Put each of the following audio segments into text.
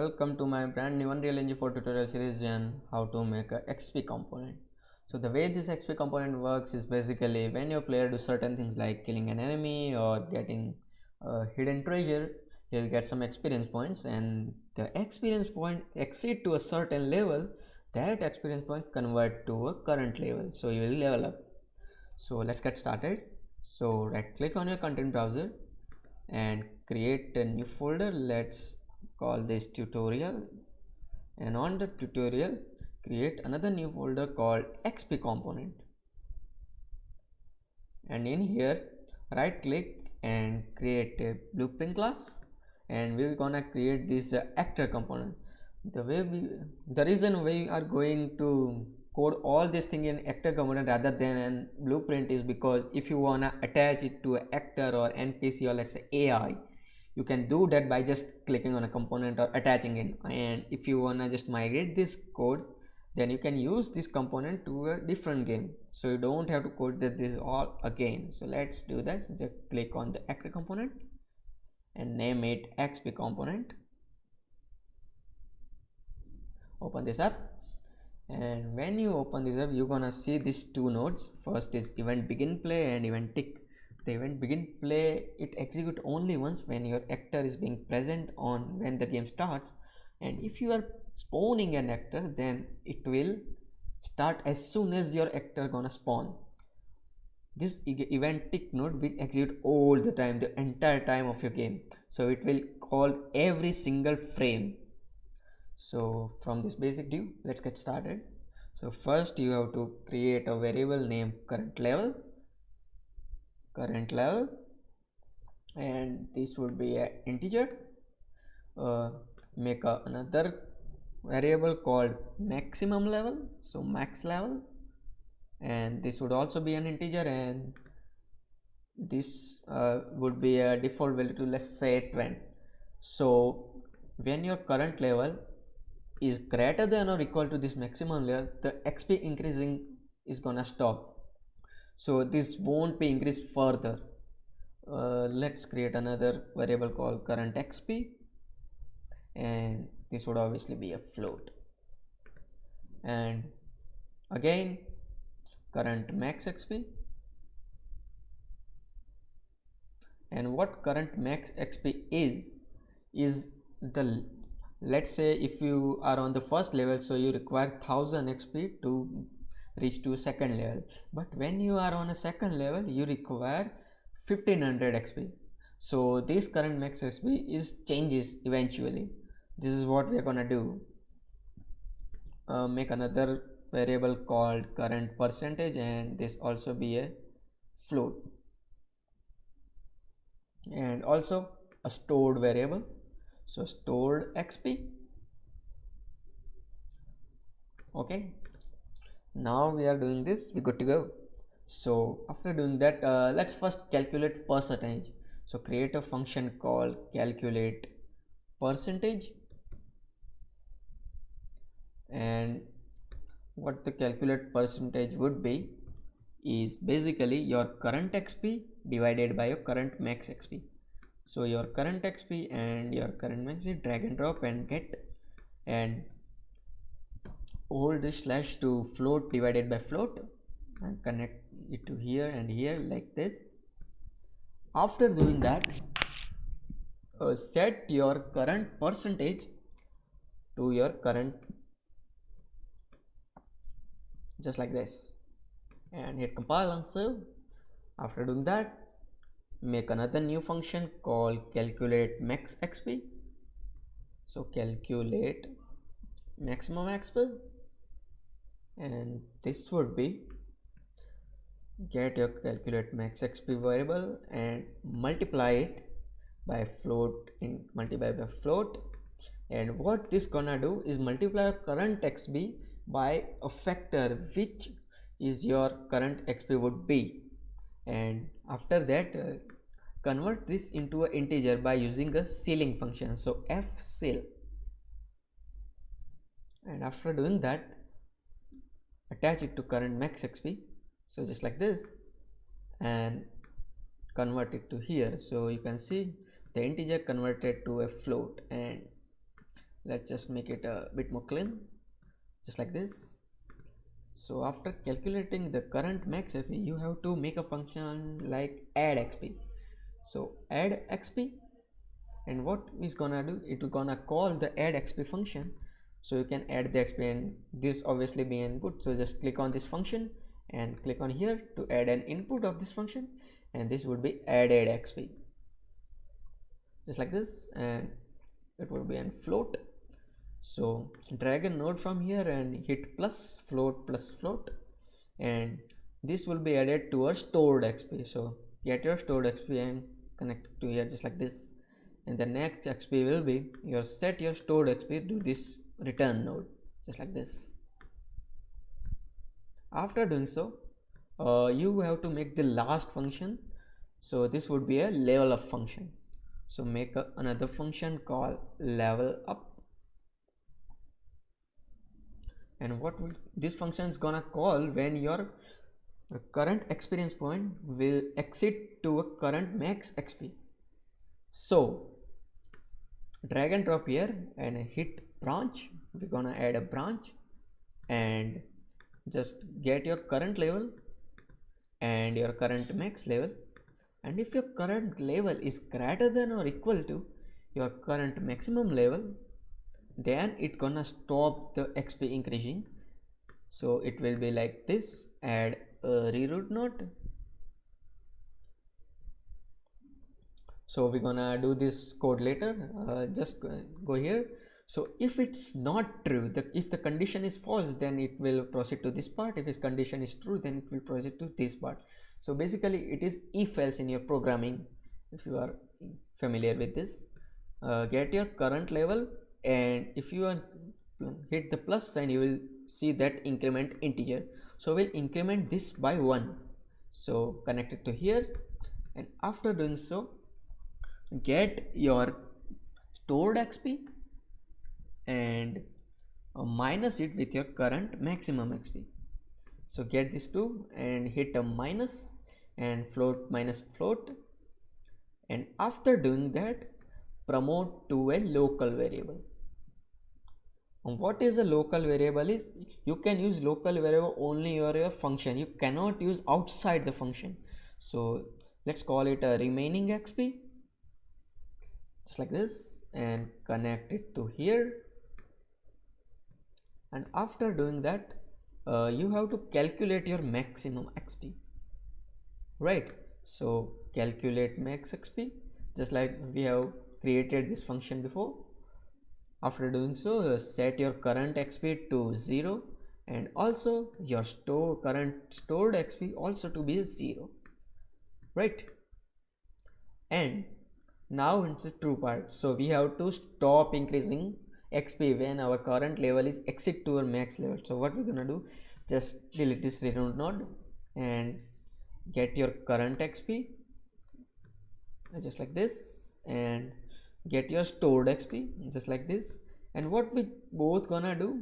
welcome to my brand new Unreal Engine 4 tutorial series on how to make a XP component. So the way this XP component works is basically when your player do certain things like killing an enemy or getting a hidden treasure, he'll get some experience points, and the experience point exceed to a certain level, that experience point convert to a current level, so you will level up. So let's get started. So right click on your content browser and create a new folder. Let's call this tutorial, and on the tutorial create another new folder called XP component, and in here right click and create a blueprint class, and we're gonna create this actor component. The reason we are going to code all this thing in actor component rather than an blueprint is because if you wanna attach it to an actor or NPC or let's say AI, you can do that by just clicking on a component or attaching it. And if you wanna just migrate this code, then you can use this component to a different game, so you don't have to code this all again. So let's do that. Just click on the actor component and name it XP component. Open this up, and when you open this up, you're gonna see these two nodes. First is event begin play and event tick. The event begin play, it execute only once when your actor is being present on when the game starts, and if you are spawning an actor, then it will start as soon as your actor gonna spawn. This event tick node will execute all the time, the entire time of your game, so it will call every single frame. So from this basic div, let's get started. So first you have to create a variable named current level, and this would be an integer. Make another variable called maximum level, so max level, and this would also be an integer, and this would be a default value to, let's say, 20. So when your current level is greater than or equal to this maximum level, the XP increasing is gonna stop, so this won't be increased further. Let's create another variable called current XP, and this would obviously be a float, and again current max XP. And what current max XP is the, let's say if you are on the first level, so you require 1000 XP to reach to second level, but when you are on a second level you require 1500 XP. So this current max XP is changes eventually. This is what we are gonna do. Make another variable called current percentage, and this also be a float, and also a stored variable, so stored XP. Okay, now we are doing this, we're good to go. So after doing that, let's first calculate percentage. So create a function called calculate percentage, and what the calculate percentage would be is basically your current XP divided by your current max XP. So your current XP and your current max, drag and drop and get, and hold this slash to float divided by float and connect it to here and here like this. After doing that, set your current percentage to your current, just like this, and hit compile and save. After doing that, make another new function called calculate max XP. So calculate maximum XP, and this would be get your calculate max XP variable and multiply it by float, in multiply by float. And what this gonna do is multiply current XP by a factor which is your current XP would be, and after that convert this into an integer by using a ceiling function, so fceil. And after doing that, attach it to current max XP, so just like this, and convert it to here. So you can see the integer converted to a float, and let's just make it a bit more clean, just like this. So after calculating the current max XP, you have to make a function like add XP. So add XP, and what is gonna do, it will gonna call the add XP function. So you can add the XP, and this obviously be input. So just click on this function and click on here to add an input of this function, and this would be added XP, just like this, and it would be an float. So drag a node from here and hit plus float, and this will be added to our stored XP. So get your stored XP and connect to here, just like this, and the next XP will be your set your stored XP to this return node, just like this. After doing so, you have to make the last function. So this would be a level up function. So make another function called level up, and what will this function is gonna call when your current experience point will exit to a current max XP. So drag and drop here and hit branch. We're gonna add a branch and just get your current level and your current max level, and if your current level is greater than or equal to your current maximum level, then it gonna stop the XP increasing. So it will be like this, add a reroute node. So we're gonna do this code later, just go here. So if it's not true, if the condition is false, then it will proceed to this part. If its condition is true, then it will proceed to this part. So basically it is if else in your programming, if you are familiar with this. Get your current level, and if you are hit the plus sign, you will see that increment integer. So we'll increment this by 1. So connect it to here, and after doing so, get your stored XP and minus it with your current maximum XP. So get these two and hit a minus and float minus float, and after doing that, promote to a local variable. And what is a local variable is, you can use local variable only your function, you cannot use outside the function. So let's call it a remaining XP, just like this, and connect it to here. And after doing that, you have to calculate your maximum XP, right? So calculate max XP, just like we have created this function before. After doing so, set your current XP to 0, and also your current stored XP also to be 0, right? And now it's a true part. So we have to stop increasing XP when our current level is exit to our max level. So what we're gonna do, just delete this reroute node and get your current XP, just like this, and get your stored XP, just like this. And what we both gonna do,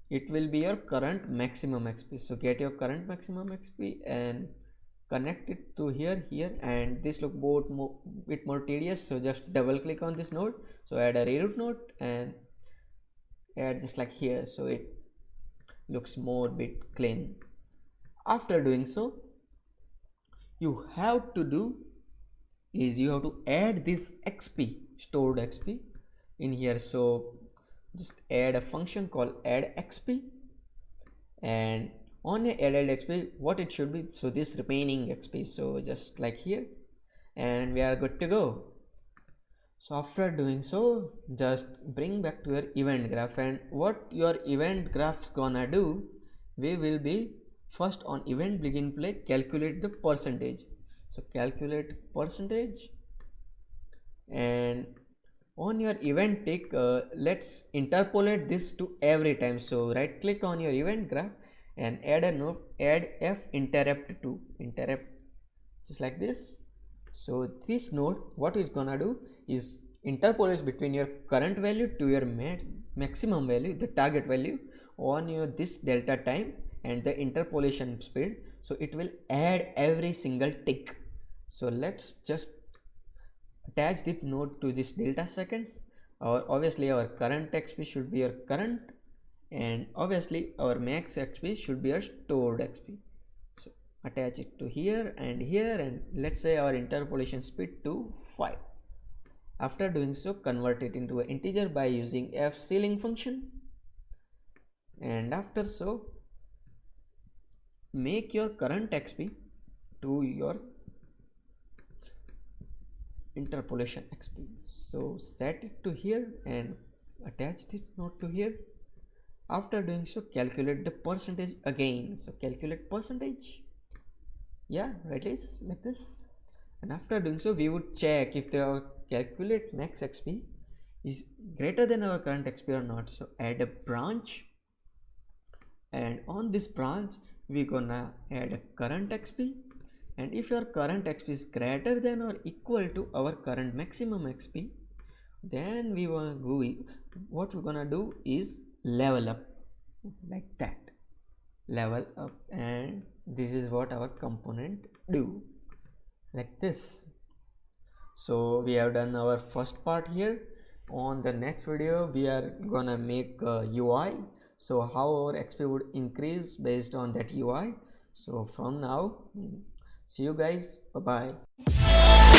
it will be your current maximum XP. So get your current maximum XP and connect it to here, and this look both bit more tedious. So just double click on this node, so add a reroute node and add just like here, so it looks more bit clean. After doing so, you have to do is you have to add this XP, stored XP in here. So just add a function called add XP, and on a added XP, what it should be, so this remaining XP, so just like here, and we are good to go. So after doing so, just bring back to your event graph, and what your event graph's gonna do, we will be first on event begin play calculate the percentage. So calculate percentage, and on your event tick, let's interpolate this to every time. So right click on your event graph and add a node, add f interrupt to interrupt, just like this. So this node, what it's gonna do is interpolates between your current value to your maximum value, the target value, on your this delta time and the interpolation speed. So it will add every single tick. So let's just attach this node to this delta seconds. obviously our current XP should be our current, and obviously our max XP should be our stored XP. So attach it to here, and let's say our interpolation speed to 5. After doing so, convert it into an integer by using fceiling function, and after so make your current XP to your interpolation XP. So set it to here and attach this node to here. After doing so, calculate the percentage again. So calculate percentage, yeah, right, is like this. And after doing so, we would check if the calculate max XP is greater than our current XP or not. So add a branch, and on this branch we're gonna add a current XP, and if your current XP is greater than or equal to our current maximum XP, then what we're gonna do is level up, like that, level up, and this is what our component do, like this. So we have done our first part here. On the next video we are gonna make a UI, so how our XP would increase based on that UI. So from now, see you guys, bye bye.